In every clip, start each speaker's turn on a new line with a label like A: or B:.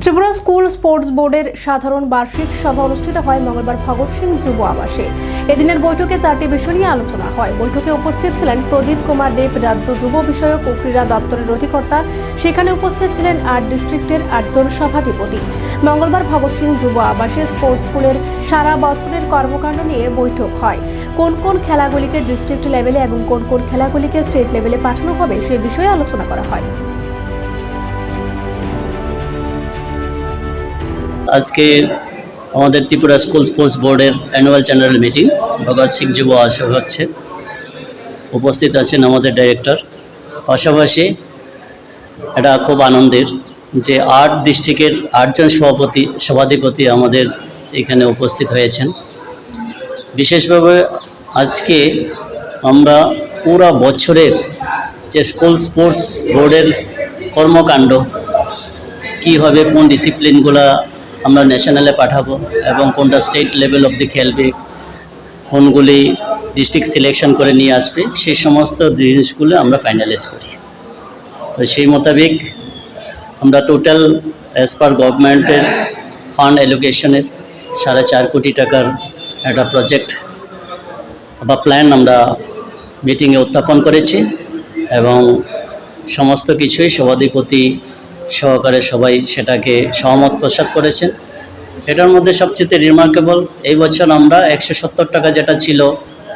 A: Tripura school sports বোর্ডের সাধারণ বার্ষিক সভা অনুষ্ঠিত হয় মঙ্গলবার ভগৎ সিং যুব আবাসে। এদিনের বৈঠকে 4টি বিষয় নিয়ে আলোচনা হয়। বৈঠকে উপস্থিত ছিলেন প্রদীপ কুমার দেব, রাজ্য যুব বিষয়ক ও ক্রীড়া দপ্তরের অধিকর্তা। সেখানে উপস্থিত ছিলেন 8 ডিস্ট্রিক্টের 8 জন সভাধিপতি। মঙ্গলবার ভগৎ সিং যুব আবাসে স্পোর্টস স্কুলের সারা বছরের কর্মকাণ্ড নিয়ে বৈঠক হয়। কোন কোন খেলাগুলিকে ডিস্ট্রিক্ট লেভেলে এবং কোন কোন খেলাগুলিকে স্টেট লেভেলে পাঠানো হবে সে বিষয়ে আলোচনা করা হয়।
B: আজকে আমাদের ত্রিপুরা স্কুল স্পোর্টস বোর্ডের annual general meeting Bhagat Singh যুব আবাসে হচ্ছে। উপস্থিত আছেন আমাদের ডাইরেক্টর। পাশাপাশি এটা খুব আনন্দের যে 8 ডিস্ট্রিক্টের 8 জন সভাধিপতি আমাদের এখানে উপস্থিত হয়েছেন। বিশেষভাবে আজকে আমরা পুরো বছরের যে স্কুল স্পোর্টস বোর্ডের কর্মকাণ্ড কী হবে, কোন ডিসিপ্লিনগুলো আমরা ন্যাশনালে পাঠাবো এবং কোনটা স্টেট লেভেল অবধি খেলবে, কোনগুলি ডিস্ট্রিক্ট সিলেকশন করে নিয়ে আসবে, সেই সমস্ত জিনিসগুলো আমরা ফাইনালাইজ করি। তো সেই মোতাবেক আমরা টোটাল অ্যাজ পার গভর্নমেন্টের ফান্ড অ্যালোকেশনের 4.5 কোটি টাকার একটা প্রজেক্ট বা প্ল্যান আমরা মিটিংয়ে উত্থাপন করেছি এবং সমস্ত কিছুই সভাধিপতি সহকারে সবাই সেটাকে সহমত প্রসাদ করেছেন। এটার মধ্যে সবচেয়ে রিমার্কেবল, এই বছর আমরা 170 টাকা যেটা ছিল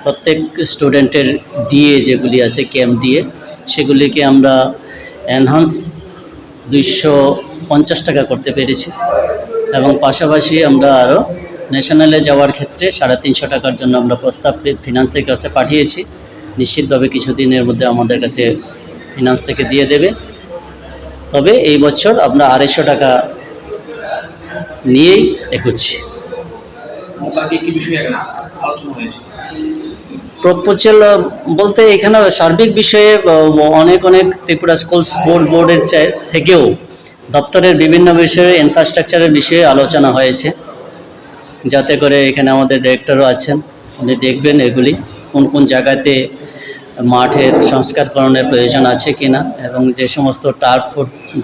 B: প্রত্যেক স্টুডেন্টের ডিএ যেগুলি আছে ক্যাম্প ডিএ, সেগুলিকে আমরা এনহান্স 250 টাকা করতে পেরেছি এবং পাশাপাশি আমরা আরও ন্যাশনালে যাওয়ার ক্ষেত্রে 350 টাকার জন্য আমরা প্রস্তাব ফিনান্সের কাছে পাঠিয়েছি। নিশ্চিতভাবে কিছুদিনের মধ্যে আমাদের কাছে ফিনান্স থেকে দিয়ে দেবে। তবে এই বছর আমরা 250 টাকা নিয়েই এগোচ্ছি। প্রপোজাল বলতে এখানে সার্বিক বিষয়ে অনেক ত্রিপুরা স্কুল স্পোর্টস বোর্ডের থেকেও দপ্তরের বিভিন্ন বিষয়ে ইনফ্রাস্ট্রাকচারের বিষয়ে আলোচনা হয়েছে, যাতে করে এখানে আমাদের ডিরেক্টরও আছেন, উনি দেখবেন এগুলি কোন কোন জায়গাতে মাঠের সংস্কারকরণের প্রয়োজন আছে কিনা এবং যে সমস্ত টার্ফ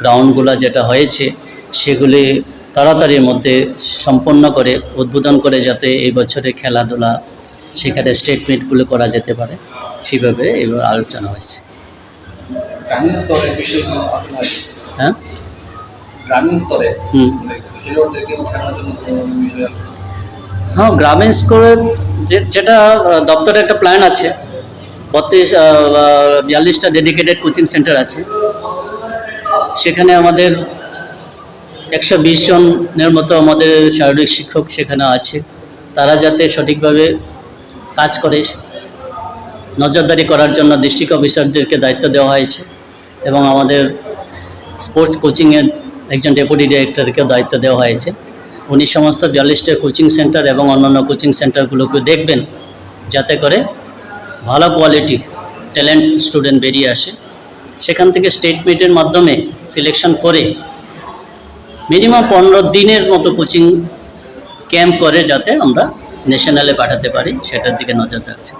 B: গ্রাউন্ডগুলো যেটা হয়েছে সেগুলি তাড়াতাড়ির মধ্যে সম্পন্ন করে উদ্বোধন করে যাতে এই বছরে খেলাধুলা সেখানে স্টেট মিটগুলো করা যেতে পারে, সেভাবে এবার আলোচনা হয়েছে।
C: গ্রামীণ স্তরের বিষয়ে
B: হ্যাঁ,
C: গ্রামীণ স্তরে খেলোয়াড়দেরকে উঠানোর জন্য বিষয় আলোচনা।
B: হ্যাঁ, গ্রামীণ স্কুলে যেটা দপ্তরের একটা প্ল্যান আছে, 42টা ডেডিকেটেড কোচিং সেন্টার আছে। সেখানে আমাদের 120 জনের মতো আমাদের শারীরিক শিক্ষক সেখানে আছে। তারা যাতে সঠিকভাবে কাজ করে নজরদারি করার জন্য ডিস্ট্রিক্ট অফিসারদেরকে দায়িত্ব দেওয়া হয়েছে এবং আমাদের স্পোর্টস কোচিংয়ের একজন ডেপুটি ডিরেক্টরকেও দায়িত্ব দেওয়া হয়েছে। উনি সমস্ত 42টা কোচিং সেন্টার এবং অন্যান্য কোচিং সেন্টারগুলোকে দেখবেন যাতে করে ভালো কোয়ালিটি ট্যালেন্ট স্টুডেন্ট বেরিয়ে আসে। সেখান থেকে স্টেট মিটের মাধ্যমে সিলেকশন করে মিনিমাম 15 দিনের মতো কোচিং ক্যাম্প করে যাতে আমরা ন্যাশনালে পাঠাতে পারি, সেটার দিকে নজর রাখছি।